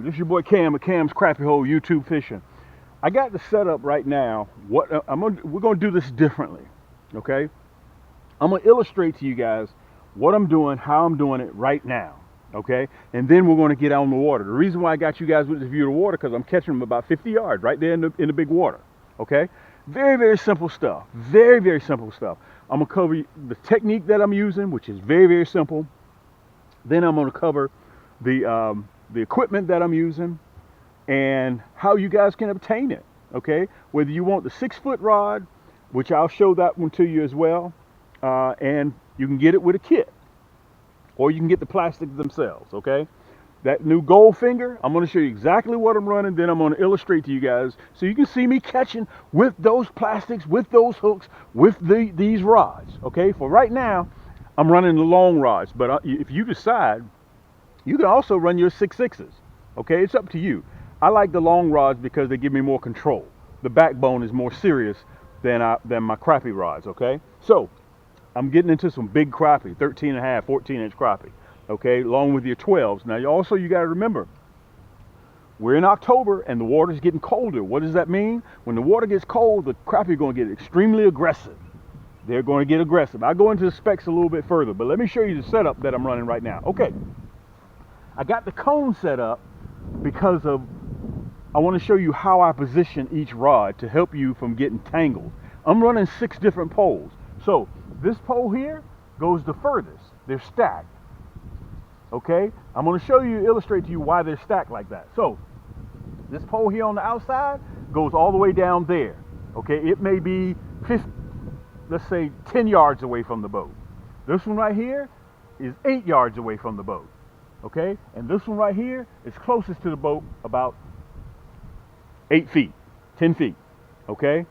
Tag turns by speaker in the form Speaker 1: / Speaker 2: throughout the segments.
Speaker 1: This is your boy Cam at Cam's Crappie Hole YouTube Fishing. I got the setup right now. We're gonna do this differently, okay? I'm gonna illustrate to you guys what I'm doing, how I'm doing it right now, okay? And then we're gonna get out on the water. The reason why I got you guys with this view of the water because I'm catching them about 50 yards right there in the big water, okay? Very, very simple stuff. Very, very simple stuff. I'm gonna cover the technique that I'm using, which is very, very simple. Then I'm gonna cover the equipment that I'm using and how you guys can obtain it, okay? Whether you want the 6-foot rod, which I'll show that one to you as well, and you can get it with a kit, or you can get the plastics themselves, okay? That new gold finger, I'm going to show you exactly what I'm running, then I'm going to illustrate to you guys so you can see me catching with those plastics, with those hooks, with these rods, okay? For right now, I'm running the long rods, but if you decide, you can also run your 6.6s, okay? It's up to you. I like the long rods because they give me more control. The backbone is more serious than my crappie rods, okay? So, I'm getting into some big crappie, 13 and a half, 14-inch crappie, okay? Along with your 12s. Now, you got to remember, we're in October and the water's getting colder. What does that mean? When the water gets cold, the crappie are going to get extremely aggressive. They're going to get aggressive. I'll go into the specs a little bit further, but let me show you the setup that I'm running right now. Okay. I got the cone set up because I want to show you how I position each rod to help you from getting tangled. I'm running 6 different poles. So this pole here goes the furthest. They're stacked. Okay? I'm going to show you, illustrate to you why they're stacked like that. So this pole here on the outside goes all the way down there. Okay? It may be 50, let's say 10 yards away from the boat. This one right here is 8 yards away from the boat. Okay, and this one right here is closest to the boat, about 8 feet, 10 feet. Okay,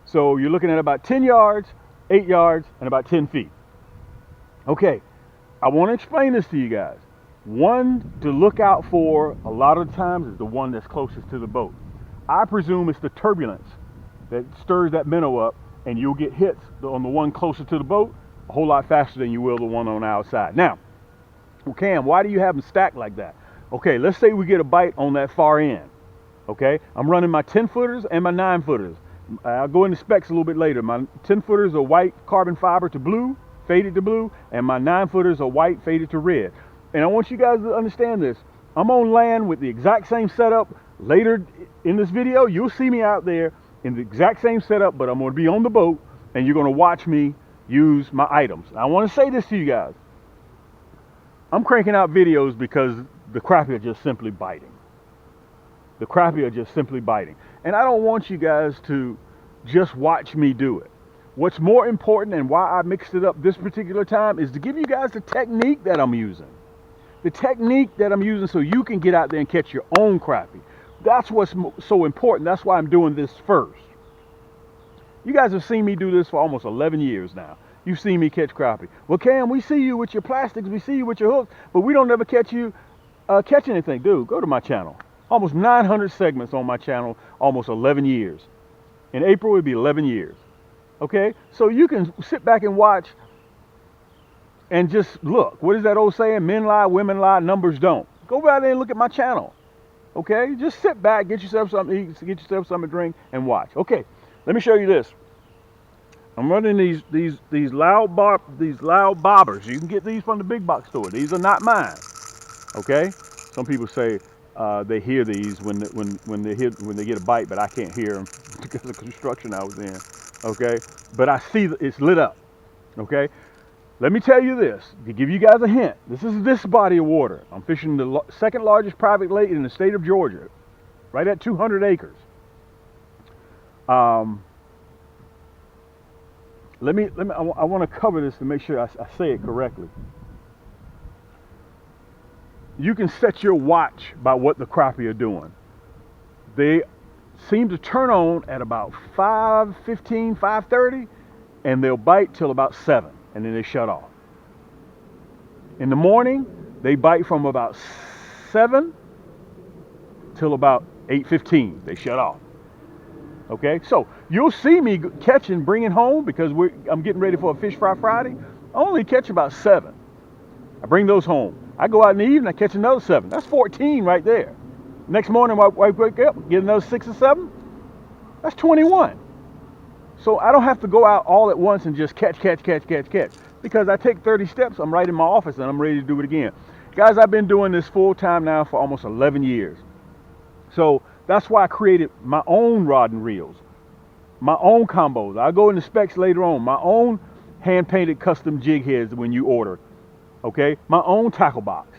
Speaker 1: so you're looking at about 10 yards, 8 yards, and about 10 feet. Okay, I want to explain this to you guys. One to look out for a lot of times is the one that's closest to the boat. I presume it's the turbulence that stirs that minnow up, and you'll get hits on the one closer to the boat a whole lot faster than you will the one on the outside. Now, well, Cam, why do you have them stacked like that? Okay, let's say we get a bite on that far end. Okay, I'm running my 10-footers and my 9-footers. I'll go into specs a little bit later. My 10-footers are white carbon fiber to blue, faded to blue, and my 9-footers are white faded to red. And I want you guys to understand this. I'm on land with the exact same setup. Later in this video, you'll see me out there in the exact same setup, but I'm going to be on the boat, and you're going to watch me use my items. I want to say this to you guys. I'm cranking out videos because the crappie are just simply biting. The crappie are just simply biting. And I don't want you guys to just watch me do it. What's more important and why I mixed it up this particular time is to give you guys the technique that I'm using. The technique that I'm using so you can get out there and catch your own crappie. That's what's so important. That's why I'm doing this first. You guys have seen me do this for almost 11 years now. You've seen me catch crappie. Well, Cam, we see you with your plastics, we see you with your hooks, but we don't ever catch you catch anything. Dude, go to my channel. Almost 900 segments on my channel, almost 11 years. In April, it'll be 11 years. Okay? So you can sit back and watch and just look. What is that old saying? Men lie, women lie, numbers don't. Go right there and look at my channel. Okay? Just sit back, get yourself something to eat, get yourself something to drink, and watch. Okay, let me show you this. I'm running these loud bobbers. You can get these from the big box store. These are not mine. Okay? Some people say they hear these when they get a bite, but I can't hear them because of the construction I was in. Okay? But I see it's lit up. Okay? Let me tell you this to give you guys a hint. This is this body of water. I'm fishing the second largest private lake in the state of Georgia, right at 200 acres. I want to cover this to make sure I say it correctly. You can set your watch by what the crappie are doing. They seem to turn on at about 5:15, 5:30, and they'll bite till about 7, and then they shut off. In the morning, they bite from about 7 till about 8:15. They shut off. Okay, so you'll see me catching, bringing home, because I'm getting ready for a Fish Fry Friday. I only catch about 7. I bring those home. I go out in the evening, I catch another 7. That's 14 right there. Next morning, I wake up, get another 6 or 7. That's 21. So I don't have to go out all at once and just catch. Because I take 30 steps, I'm right in my office and I'm ready to do it again. Guys, I've been doing this full time now for almost 11 years. So that's why I created my own rod and reels, my own combos. I'll go into specs later on, my own hand painted custom jig heads when you order, okay? My own tackle box.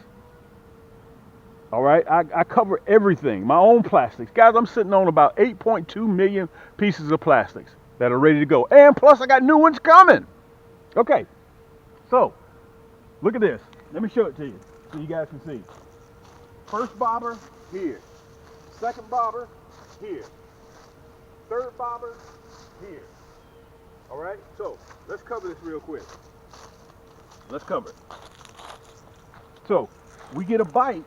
Speaker 1: All right, I cover everything, my own plastics. Guys, I'm sitting on about 8.2 million pieces of plastics that are ready to go. And plus I got new ones coming. Okay, so look at this. Let me show it to you so you guys can see. First bobber, here. Second bobber, here. Third bobber, here. All right, so let's cover this real quick. Let's cover it. So we get a bite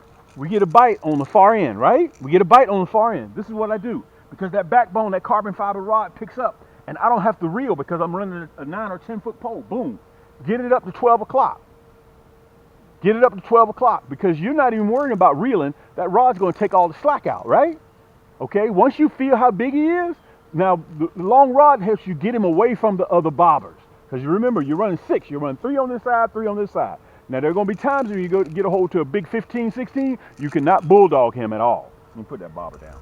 Speaker 1: on the far end, right? We get a bite on the far end. This is what I do, because that backbone, that carbon fiber rod picks up, and I don't have to reel because I'm running a 9 or 10 foot pole. Boom. Get it up to 12 o'clock. Get it up to 12 o'clock, because you're not even worrying about reeling. That rod's going to take all the slack out, right? Okay, once you feel how big he is, now the long rod helps you get him away from the other bobbers. Because you remember, you're running 6. You're running 3 on this side, 3 on this side. Now, there are going to be times when you go to get a hold to a big 15, 16, you cannot bulldog him at all. Let me put that bobber down.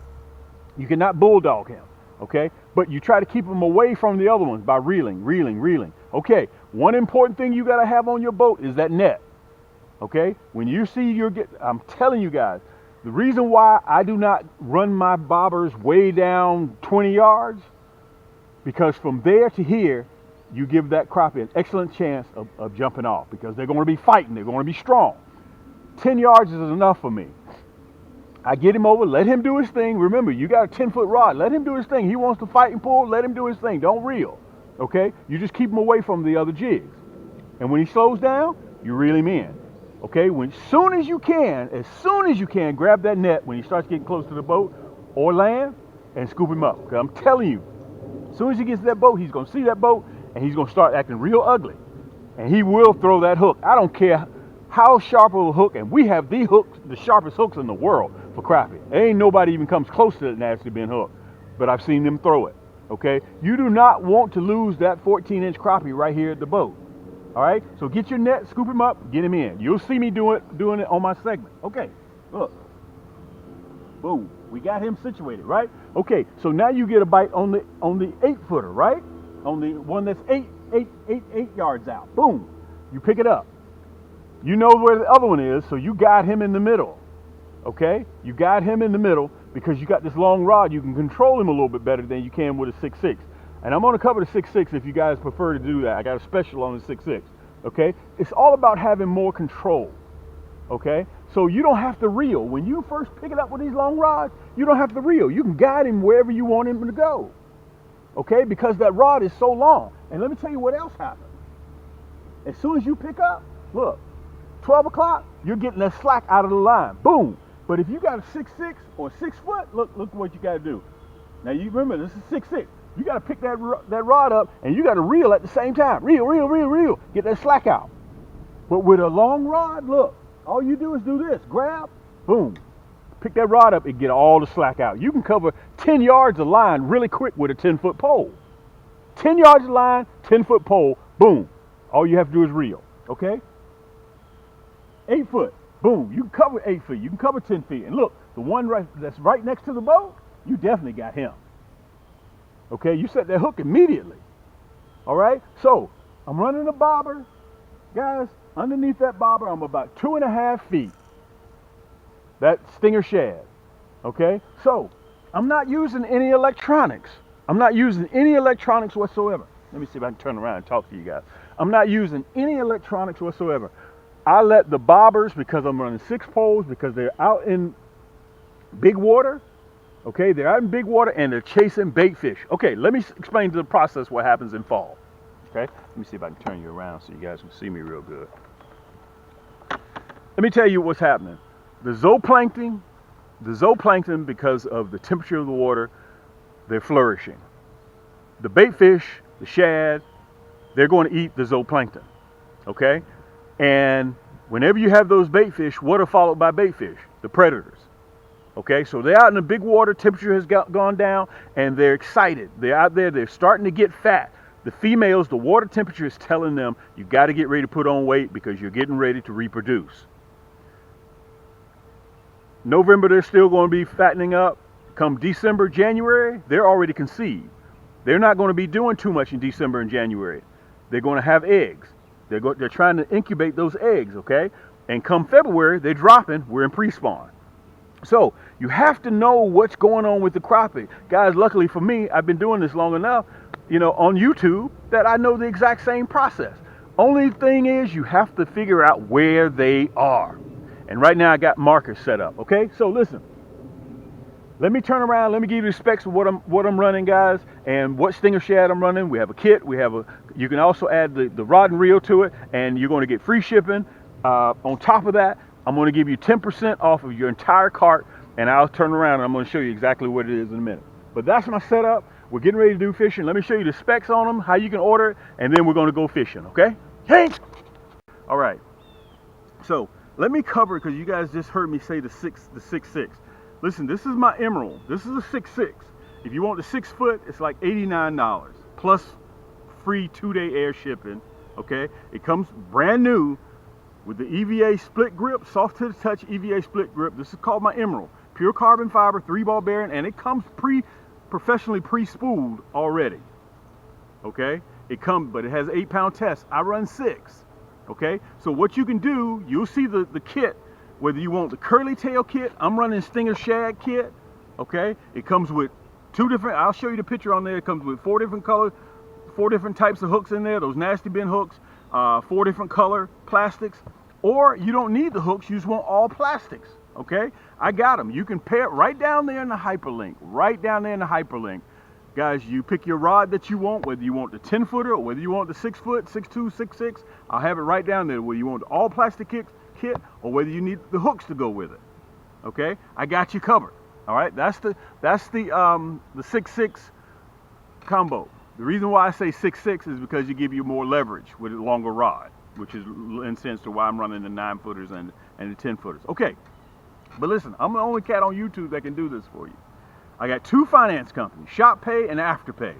Speaker 1: You cannot bulldog him, okay? But you try to keep him away from the other ones by reeling. Okay, one important thing you got to have on your boat is that net, okay? When you see I'm telling you guys, the reason why I do not run my bobbers way down 20 yards, because from there to here, you give that crappie an excellent chance of jumping off, because they're going to be fighting. They're going to be strong. 10 yards is enough for me. I get him over, let him do his thing. Remember, you got a 10-foot rod. Let him do his thing. He wants to fight and pull, let him do his thing. Don't reel, okay? You just keep him away from the other jigs. And when he slows down, you reel him in, okay? As soon as you can, grab that net when he starts getting close to the boat or land and scoop him up. Because I'm telling you, as soon as he gets to that boat, he's going to see that boat, and he's going to start acting real ugly. And he will throw that hook. I don't care how sharp of a hook, and we have the sharpest hooks in the world for crappie. There ain't nobody even comes close to that nasty bin hook, but I've seen them throw it, okay? You do not want to lose that 14-inch crappie right here at the boat, all right? So get your net, scoop him up, get him in. You'll see me doing it on my segment. Okay, look. Boom, we got him situated, right? Okay, so now you get a bite on the 8-footer, right? On the one that's 8 yards out. Boom, you pick it up. You know where the other one is, so you guide him in the middle, okay? You guide him in the middle because you got this long rod. You can control him a little bit better than you can with a 6.6. And I'm going to cover the 6.6 if you guys prefer to do that. I got a special on the 6.6, okay? It's all about having more control, okay? So you don't have to reel. When you first pick it up with these long rods, you don't have to reel. You can guide him wherever you want him to go, okay? Because that rod is so long. And let me tell you what else happens. As soon as you pick up, look, 12 o'clock, you're getting that slack out of the line. Boom. But if you got a 6.6 or 6 foot, look what you got to do. Now, you remember, this is 6.6. You got to pick that rod up, and you got to reel at the same time. Reel. Get that slack out. But with a long rod, look, all you do is do this. Grab, boom. Pick that rod up and get all the slack out. You can cover 10 yards of line really quick with a 10-foot pole. 10 yards of line, 10-foot pole, boom. All you have to do is reel, okay? 8 foot, boom. You can cover 8 feet. You can cover 10 feet. And look, the one that's right next to the boat, you definitely got him. Okay, you set that hook immediately. All right, so I'm running a bobber. Guys, underneath that bobber, I'm about 2.5 feet. That stinger shad. Okay, so I'm not using any electronics. I'm not using any electronics whatsoever. Let me see if I can turn around and talk to you guys. I'm not using any electronics whatsoever. I let the bobbers, because I'm running 6 poles, because they're out in big water. Okay, they're out in big water and they're chasing bait fish. Okay, let me explain to the process what happens in fall. Okay, let me see if I can turn you around so you guys can see me real good. Let me tell you what's happening. The zooplankton, because of the temperature of the water, they're flourishing. The bait fish, the shad, they're going to eat the zooplankton. Okay, and whenever you have those bait fish, what are followed by bait fish? The predators. Okay, so they're out in the big water, temperature has gone down, and they're excited. They're out there, they're starting to get fat. The females, the water temperature is telling them, you got to get ready to put on weight because you're getting ready to reproduce. November, they're still going to be fattening up. Come December, January, they're already conceived. They're not going to be doing too much in December and January. They're going to have eggs. They're trying to incubate those eggs, okay? And come February, they're dropping. We're in pre-spawn. So you have to know what's going on with the crappie. Guys, luckily for me, I've been doing this long enough, on YouTube, that I know the exact same process. Only thing is you have to figure out where they are. And right now I got markers set up, okay? So listen, let me turn around. Let me give you the specs of what I'm running, guys, and what stinger shad I'm running. We have a kit. You can also add the rod and reel to it, and you're going to get free shipping. On top of that, I'm going to give you 10% off of your entire cart, and I'll turn around and I'm going to show you exactly what it is in a minute. But that's my setup. We're getting ready to do fishing. Let me show you the specs on them, how you can order it, and then we're going to go fishing, okay? Hey! All right. So let me cover, because you guys just heard me say the 6'6". Listen, this is my emerald. This is a 6'6". If you want the 6 foot, it's like $89 plus free 2-day air shipping, okay? It comes brand new with the EVA split grip, soft to the touch EVA split grip. This is called my emerald. Pure carbon fiber, 3-ball bearing, and it comes professionally pre-spooled already. Okay? But it has 8-pound test. I run 6. Okay? So what you can do, you'll see the kit, whether you want the curly tail kit, I'm running stinger shad kit. Okay? It comes with 2 different, I'll show you the picture on there. It comes with 4 different colors, 4 different types of hooks in there, those nasty bin hooks. 4 different color plastics, or you don't need the hooks, you just want all plastics, okay? I got them. You can pair it right down there in the hyperlink, Guys, you pick your rod that you want, whether you want the 10-footer or whether you want the 6 foot, 6'2", 6'6", I'll have it right down there, whether you want the all plastic kit or whether you need the hooks to go with it, okay? I got you covered, all right? That's the 6'6" combo. The reason why I say 6'6" is because you give you more leverage with a longer rod, which is in sense to why I'm running the 9-footers and the 10-footers. Okay, but listen, I'm the only cat on YouTube that can do this for you. I got 2 finance companies, Shop Pay and Afterpay.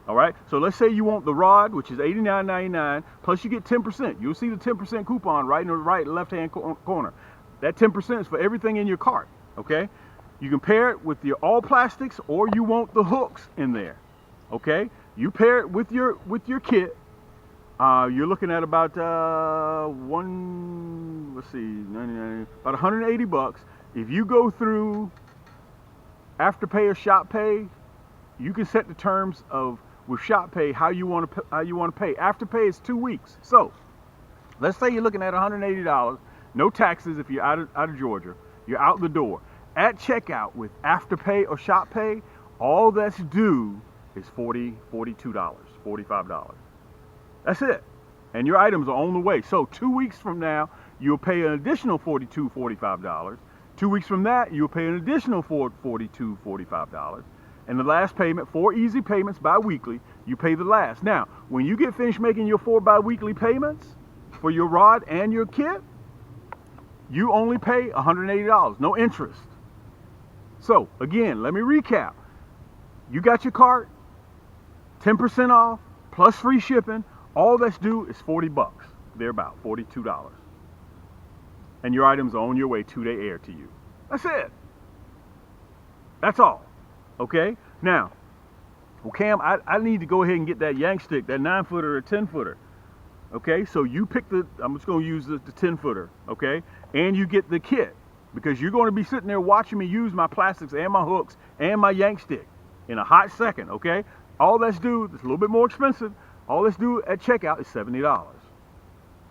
Speaker 1: All right, so let's say you want the rod, which is $89.99, plus you get 10%. You'll see the 10% coupon right in the left-hand corner. That 10% is for everything in your cart, okay? You can pair it with your all plastics, or you want the hooks in there, okay? You pair it with your kit. You're looking at about about 180 bucks. If you go through Afterpay or Shop Pay, you can set the terms of with Shop Pay how you want to pay. Afterpay is 2 weeks. So let's say you're looking at $180, no taxes if you're out of Georgia. You're out the door. At checkout with Afterpay or Shop Pay, all that's due is $42, $45. That's it. And your items are on the way. So 2 weeks from now, you'll pay an additional $42, $45. 2 weeks from that, you'll pay an additional $42, $45. And the last payment, 4 easy payments bi-weekly, you pay the last. Now, when you get finished making your 4 bi-weekly payments for your rod and your kit, you only pay $180, no interest. So, again, let me recap. You got your cart, 10% off, plus free shipping. All that's due is 40 bucks. They're about $42. And your items are on your way 2-day air to you. That's it. That's all. Okay? Now, well, Cam, I need to go ahead and get that yank stick, that 9-footer or 10-footer. Okay? So you pick I'm just going to use the 10-footer. Okay? And you get the kit. Because you're going to be sitting there watching me use my plastics and my hooks and my yank stick in a hot second. Okay? All that's due, it's a little bit more expensive. All that's due at checkout is $70.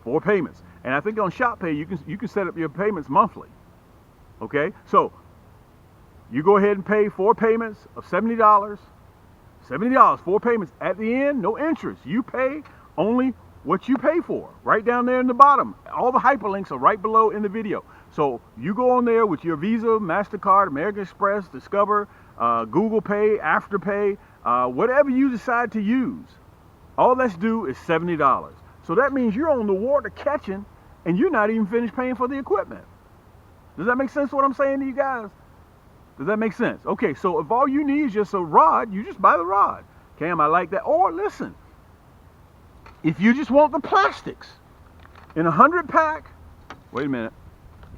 Speaker 1: 4 payments. And I think on Shop Pay, you can set up your payments monthly. Okay? So, you go ahead and pay 4 payments of $70. $70, 4 payments. At the end, no interest. You pay only what you pay for. Right down there in the bottom. All the hyperlinks are right below in the video. So, you go on there with your Visa, MasterCard, American Express, Discover, Google Pay, Afterpay, whatever you decide to use. All that's due is $70. So that means you're on the water catching and you're not even finished paying for the equipment. Does that make sense what I'm saying to you guys? Does that make sense? Okay, so if all you need is just a rod, you just buy the rod. Cam, I like that. Or listen, if you just want the plastics in a 100 pack, wait a minute,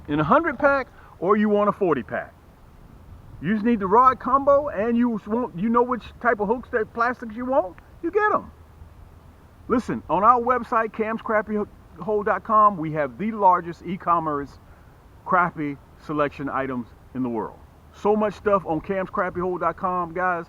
Speaker 1: in a 100 pack, or you want a 40 pack. You just need the rod combo, and you know which type of hooks, that plastics you want, you get them. Listen, on our website, camscrappyhole.com, we have the largest e-commerce crappie selection items in the world. So much stuff on camscrappyhole.com, guys.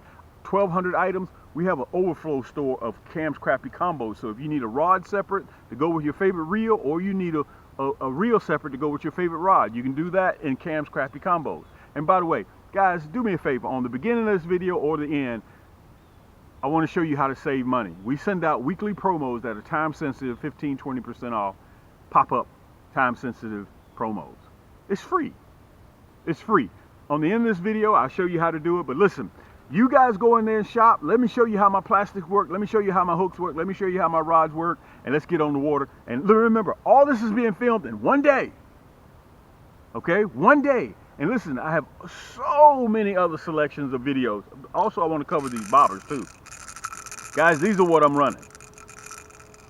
Speaker 1: 1,200 items. We have an overflow store of Cam's Crappie combos. So if you need a rod separate to go with your favorite reel, or you need a reel separate to go with your favorite rod, you can do that in Cam's Crappie combos. And by the way, guys, do me a favor. On the beginning of this video or the end, I want to show you how to save money. We send out weekly promos that are time sensitive, 15-20% off, pop-up time sensitive promos. It's free. It's free. On the end of this video, I'll show you how to do it. But listen, you guys go in there and shop. Let me show you how my plastics work. Let me show you how my hooks work. Let me show you how my rods work. And let's get on the water. And remember, all this is being filmed in one day. Okay? One day. And listen, I have so many other selections of videos. Also, I want to cover these bobbers too. Guys, these are what I'm running.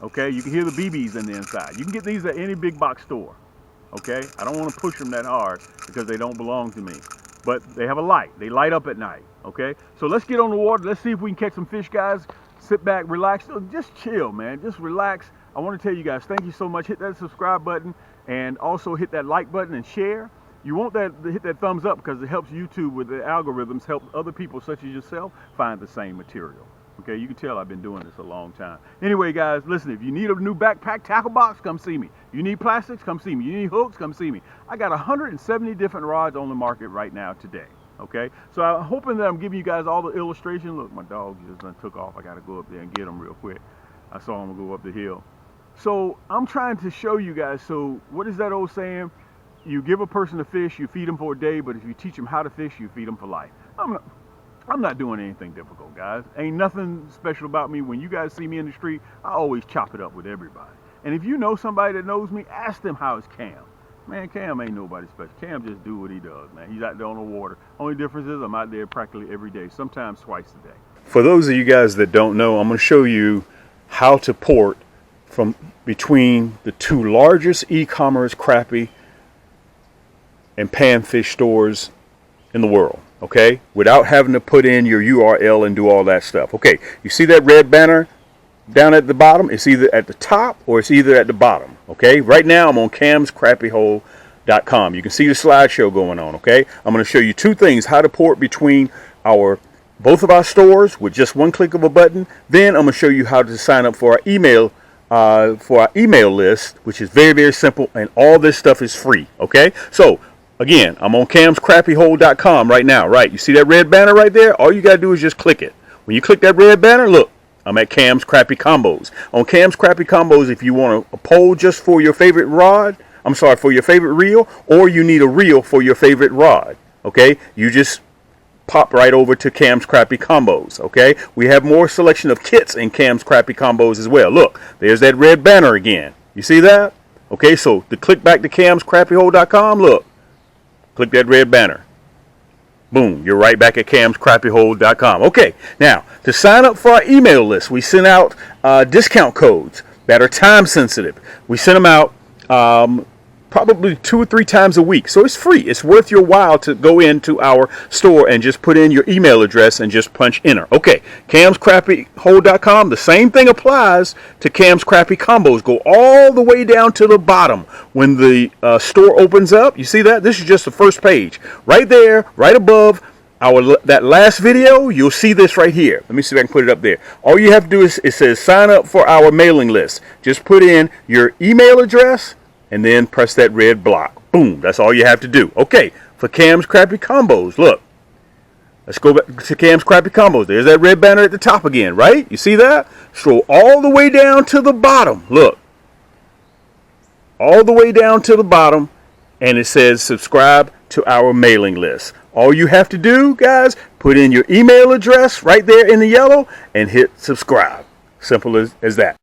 Speaker 1: Okay? You can hear the BBs in the inside. You can get these at any big box store. Okay? I don't want to push them that hard because they don't belong to me. But they have a light. They light up at night. Okay? So let's get on the water. Let's see if we can catch some fish, guys. Sit back, relax. Just chill, man. Just relax. I want to tell you guys, thank you so much. Hit that subscribe button and also hit that like button and share. You want that to hit that thumbs up because it helps YouTube with the algorithms, help other people such as yourself find the same material. Okay, you can tell I've been doing this a long time. Anyway, guys, listen, if you need a new backpack tackle box, come see me. You need plastics, come see me. You need hooks, come see me. I got 170 different rods on the market right now today. Okay, so I'm hoping that I'm giving you guys all the illustration. Look, my dog just took off. I got to go up there and get him real quick. I saw him go up the hill. So I'm trying to show you guys. So what is that old saying? You give a person a fish, you feed them for a day, but if you teach them how to fish, you feed them for life. I'm not doing anything difficult, guys. Ain't nothing special about me. When you guys see me in the street, I always chop it up with everybody. And if you know somebody that knows me, ask them how is Cam. Man, Cam ain't nobody special. Cam just do what he does, man. He's out there on the water. Only difference is I'm out there practically every day, sometimes twice a day. For those of you guys that don't know, I'm going to show you how to port from between the two largest e-commerce crappie and panfish stores in the world, okay, without having to put in your URL and do all that stuff. Okay, you see that red banner down at the bottom? It's either at the top or it's either at the bottom. Okay, right now I'm on camscrappyhole.com. You can see the slideshow going on. Okay, I'm going to show you two things: how to port between both of our stores with just one click of a button. Then I'm going to show you how to sign up for our email list, which is very, very simple, and all this stuff is free. Okay, so again, I'm on camscrappyhole.com right now, right? You see that red banner right there? All you got to do is just click it. When you click that red banner, look, I'm at Cam's Crappie Combos. On Cam's Crappie Combos, if you want a pole just for your favorite rod, for your favorite reel, or you need a reel for your favorite rod, okay? You just pop right over to Cam's Crappie Combos, okay? We have more selection of kits in Cam's Crappie Combos as well. Look, there's that red banner again. You see that? Okay, so to click back to camscrappyhole.com, look. Click that red banner. Boom, you're right back at camscrappyhole.com. Okay, now to sign up for our email list, we send out discount codes that are time sensitive. We send them out probably 2 or 3 times a week. So it's free. It's worth your while to go into our store and just put in your email address and just punch enter. Okay, camscrappyhole.com. The same thing applies to Cam's Crappie Combos. Go all the way down to the bottom. When the store opens up, you see that? This is just the first page. Right there, right above that last video, you'll see this right here. Let me see if I can put it up there. All you have to do is, it says sign up for our mailing list. Just put in your email address and then press that red block. Boom, that's all you have to do. Okay, for Cam's Crappie Combos, look. Let's go back to Cam's Crappie Combos. There's that red banner at the top again, right? You see that? Scroll all the way down to the bottom. Look. All the way down to the bottom, and it says subscribe to our mailing list. All you have to do, guys, put in your email address right there in the yellow and hit subscribe. Simple as that.